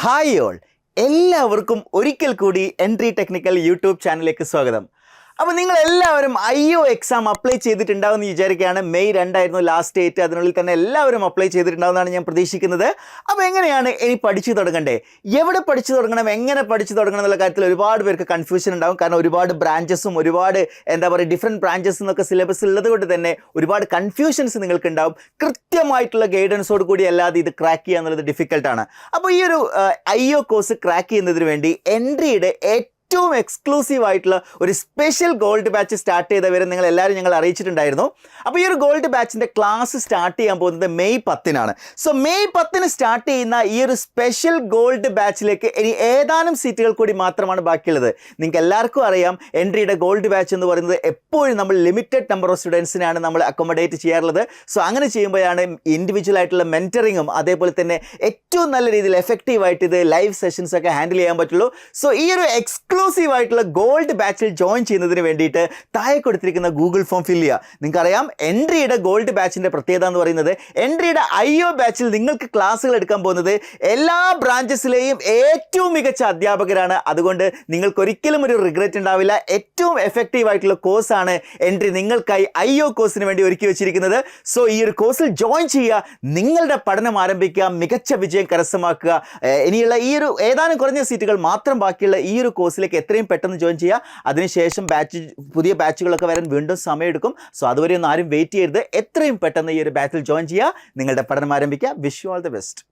Hi all, എല്ലാവർക്കും ഒരിക്കൽ കൂടി എൻട്രി ടെക്നിക്കൽ യൂട്യൂബ് ചാനലിലേക്ക് സ്വാഗതം. അപ്പോൾ നിങ്ങൾ എല്ലാവരും IO എക്സാം അപ്ലൈ ചെയ്തിട്ടുണ്ടാവും എന്ന് വിചാരിക്കുകയാണ്. May 2 last date. അതിനുള്ളിൽ തന്നെ എല്ലാവരും അപ്ലൈ ചെയ്തിട്ടുണ്ടാവുമെന്നാണ് ഞാൻ പ്രതീക്ഷിക്കുന്നത്. അപ്പോൾ എങ്ങനെയാണ് ഇനി പഠിച്ചു തുടങ്ങണ്ടേ, എവിടെ പഠിച്ചു തുടങ്ങണം, എങ്ങനെ പഠിച്ചു തുടങ്ങണം എന്നുള്ള കാര്യത്തിൽ ഒരുപാട് പേർക്ക് കൺഫ്യൂഷൻ ഉണ്ടാവും. കാരണം ഒരുപാട് ബ്രാഞ്ചസും ഒരുപാട് ഡിഫറെൻറ്റ് ബ്രാഞ്ചസ് എന്നൊക്കെ സിലബസ് ഉള്ളത് കൊണ്ട് തന്നെ ഒരുപാട് കൺഫ്യൂഷൻസ് നിങ്ങൾക്ക് ഉണ്ടാവും. കൃത്യമായിട്ടുള്ള ഗൈഡൻസോട് കൂടി അല്ലാതെ ഇത് ക്രാക്ക് ചെയ്യുക എന്നുള്ളത് ഡിഫിക്കൽട്ടാണ്. അപ്പോൾ ഈ ഒരു IO കോഴ്സ് ക്രാക്ക് ചെയ്യുന്നതിന് വേണ്ടി എൻട്രിയുടെ ഏറ്റവും എക്സ്ക്ലൂസീവ് ആയിട്ടുള്ള ഒരു സ്പെഷ്യൽ ഗോൾഡ് ബാച്ച് സ്റ്റാർട്ട് ചെയ്തവരെ നിങ്ങൾ എല്ലാവരും ഞങ്ങൾ അറിയിച്ചിട്ടുണ്ടായിരുന്നു. അപ്പോൾ ഈ ഒരു ഗോൾഡ് ബാച്ചിൻ്റെ ക്ലാസ് സ്റ്റാർട്ട് ചെയ്യാൻ പോകുന്നത് മെയ് 10 സോ മെയ് 10 സ്റ്റാർട്ട് ചെയ്യുന്ന ഈ ഒരു സ്പെഷ്യൽ ഗോൾഡ് ബാച്ചിലേക്ക് ഇനി ഏതാനും സീറ്റുകൾ കൂടി മാത്രമാണ് ബാക്കിയുള്ളത്. നിങ്ങൾക്ക് എല്ലാവർക്കും അറിയാം, എൻട്രിയുടെ ഗോൾഡ് ബാച്ച് എന്ന് പറയുന്നത് എപ്പോഴും നമ്മൾ ലിമിറ്റഡ് നമ്പർ ഓഫ് സ്റ്റുഡൻസിനാണ് നമ്മൾ അക്കോമഡേറ്റ് ചെയ്യാറുള്ളത്. സോ അങ്ങനെ ചെയ്യുമ്പോഴാണ് ഇൻഡിവിജ്വൽ ആയിട്ടുള്ള മെൻറ്ററിങ്ങും അതേപോലെ തന്നെ ഏറ്റവും നല്ല രീതിയിൽ എഫക്റ്റീവായിട്ട് ഇത് ലൈവ് സെഷൻസ് ഒക്കെ ഹാൻഡിൽ ചെയ്യാൻ പറ്റുള്ളൂ. സോ ഈ ഒരു എക്സ്ക്ലൂസീവ് ആയിട്ടുള്ള ഗോൾഡ് ബാച്ചിൽ ജോയിൻ ചെയ്യുന്നതിന് വേണ്ടിയിട്ട് താഴെ കൊടുത്തിരിക്കുന്ന ഗൂഗിൾ ഫോം ഫില്ല് ചെയ്യുക. നിങ്ങൾക്കറിയാം, എൻട്രിയുടെ ഗോൾഡ് ബാച്ചിൻ്റെ പ്രത്യേകത എന്ന് പറയുന്നത് എൻട്രിയുടെ IO ബാച്ചിൽ നിങ്ങൾക്ക് ക്ലാസ്സുകൾ എടുക്കാൻ പോകുന്നത് എല്ലാ ബ്രാഞ്ചസിലെയും ഏറ്റവും മികച്ച അധ്യാപകരാണ്. അതുകൊണ്ട് നിങ്ങൾക്ക് ഒരിക്കലും ഒരു റിഗ്രറ്റ് ഉണ്ടാവില്ല. ഏറ്റവും എഫക്റ്റീവ് ആയിട്ടുള്ള കോഴ്സാണ് എൻട്രി നിങ്ങൾക്കായി IO കോഴ്സിന് വേണ്ടി ഒരുക്കി വെച്ചിരിക്കുന്നത്. സോ ഈ ഒരു കോഴ്സിൽ ജോയിൻ ചെയ്യുക, നിങ്ങളുടെ പഠനം ആരംഭിക്കുക, മികച്ച വിജയം കരസ്ഥമാക്കുക. ഇനിയുള്ള ഈ ഒരു ഏതാനും കുറഞ്ഞ സീറ്റുകൾ മാത്രം ബാക്കിയുള്ള ഈ ഒരു കോഴ്സിലേക്ക് എത്രയും പെട്ടെന്ന് ജോയിൻ ചെയ്യുക. അതിനുശേഷം പുതിയ ബാച്ചുകളൊക്കെ വരാൻ വീണ്ടും സമയമെടുക്കും. സോ അതുവരെ ഒന്നും ആരും വെയിറ്റ് ചെയ്യരുത്. എത്രയും പെട്ടെന്ന് ഈ ഒരു ബാച്ചിൽ ജോയിൻ ചെയ്യുക, നിങ്ങളുടെ പഠനം ആരംഭിക്കുക. Wish you all the best.